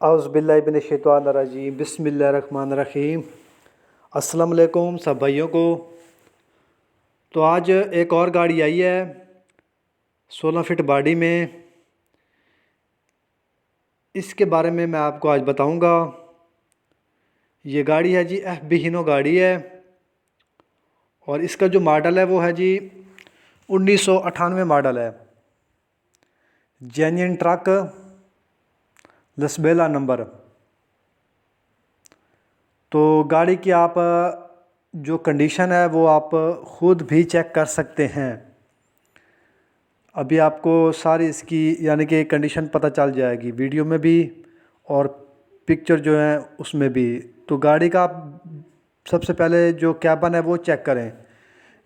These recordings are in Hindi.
औज़ुबिल्लाहिमिनश्शैतानिर्रजीम बिस्मिल्लाहिर्रहमानिर्रहीम। अस्सलाम वालेकुम सब भाइयों को। तो आज एक और गाड़ी आई है 16 फीट बॉडी में। इसके बारे में मैं आपको आज बताऊंगा। ये गाड़ी है जी FB हीनो गाड़ी है और इसका जो मॉडल है वो है जी 1998 मॉडल है। Genuine truck, Lasbela number. तो गाड़ी की आप जो कंडीशन है वो आप ख़ुद भी चेक कर सकते हैं। अभी आपको सारी इसकी यानी कि कंडीशन पता चल जाएगी वीडियो में भी और पिक्चर जो है उसमें भी। तो गाड़ी का आप सबसे पहले जो कैबन है वो चेक करें।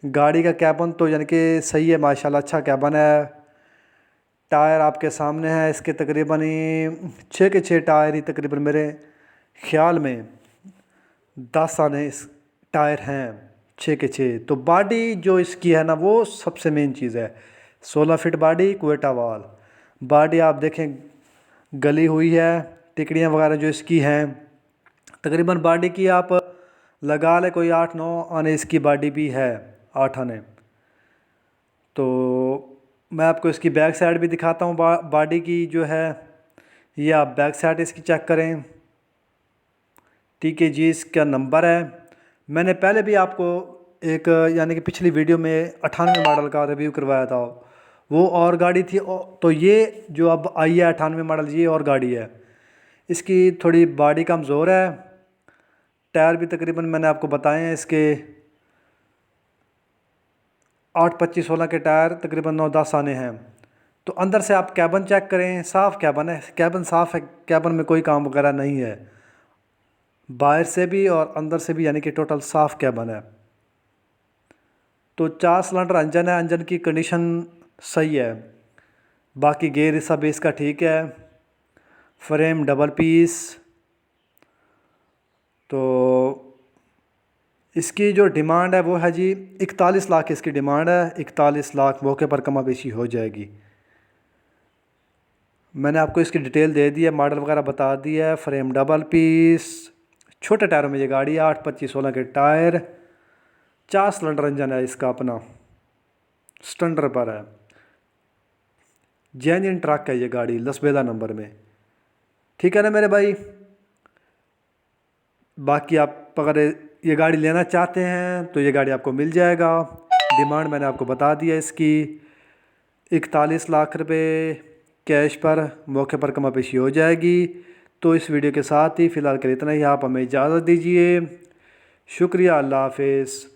गाड़ी का कैबन तो यानी कि सही है माशाल्लाह, अच्छा कैबन है। टायर आपके सामने है। इसके तकरीबन ही 6 के 6 टायर ही तकरीबन मेरे ख़्याल में 10 आने इस टायर हैं, 6 के 6। तो बॉडी जो इसकी है ना वो सबसे मेन चीज़ है। 16 फीट बॉडी, क्वेटा वाल बॉडी आप देखें गली हुई है। टिकड़ियाँ वगैरह जो इसकी हैं तकरीबन बॉडी की आप लगा ले कोई 8-9 आने इसकी बॉडी भी है, 8 आने। तो मैं आपको इसकी बैक साइड भी दिखाता हूँ। बॉडी की जो है ये आप बैक साइड इसकी चेक करें। TKG इसका नंबर है। मैंने पहले भी आपको एक यानी कि पिछली वीडियो में 98 मॉडल का रिव्यू करवाया था, वो और गाड़ी थी। तो ये जो अब आई है 98 मॉडल, ये और गाड़ी है। इसकी थोड़ी बॉडी कमज़ोर है। टायर भी तकरीबन मैंने आपको बताए हैं इसके 8-25-16 के टायर तकरीबन 9-10 आने हैं। तो अंदर से आप कैबन चेक करें, साफ़ कैबन है। कैबन साफ़ है, कैबन में कोई काम वगैरह नहीं है। बाहर से भी और अंदर से भी यानी कि टोटल साफ़ कैबन है। तो 4 सिलेंडर इंजन है। इंजन की कंडीशन सही है। बाकी गेयर सब इसका ठीक है। Frame double piece. तो इसकी जो डिमांड है वो है जी 41 लाख इसकी डिमांड है। 41 लाख मौके पर कमा बेशी हो जाएगी। मैंने आपको इसकी डिटेल दे दी है, मॉडल वगैरह बता दिया है। फ्रेम डबल पीस, छोटे टायरों में ये गाड़ी है। 8-25-16 के टायर, 4 सिलेंडर इंजन है इसका, अपना स्टैंडर्ड पर है। जेन्युइन ट्रक है ये गाड़ी, लसबेला नंबर में। ठीक है ना मेरे भाई। बाकी आप अगर ये गाड़ी लेना चाहते हैं तो ये गाड़ी आपको मिल जाएगा। डिमांड मैंने आपको बता दिया इसकी 41 लाख रुपए कैश पर, मौके पर कमा पेशी हो जाएगी। तो इस वीडियो के साथ ही फ़िलहाल के लिए इतना ही। आप हमें इजाज़त दीजिए। शुक्रिया, अल्लाह हाफ़िज़।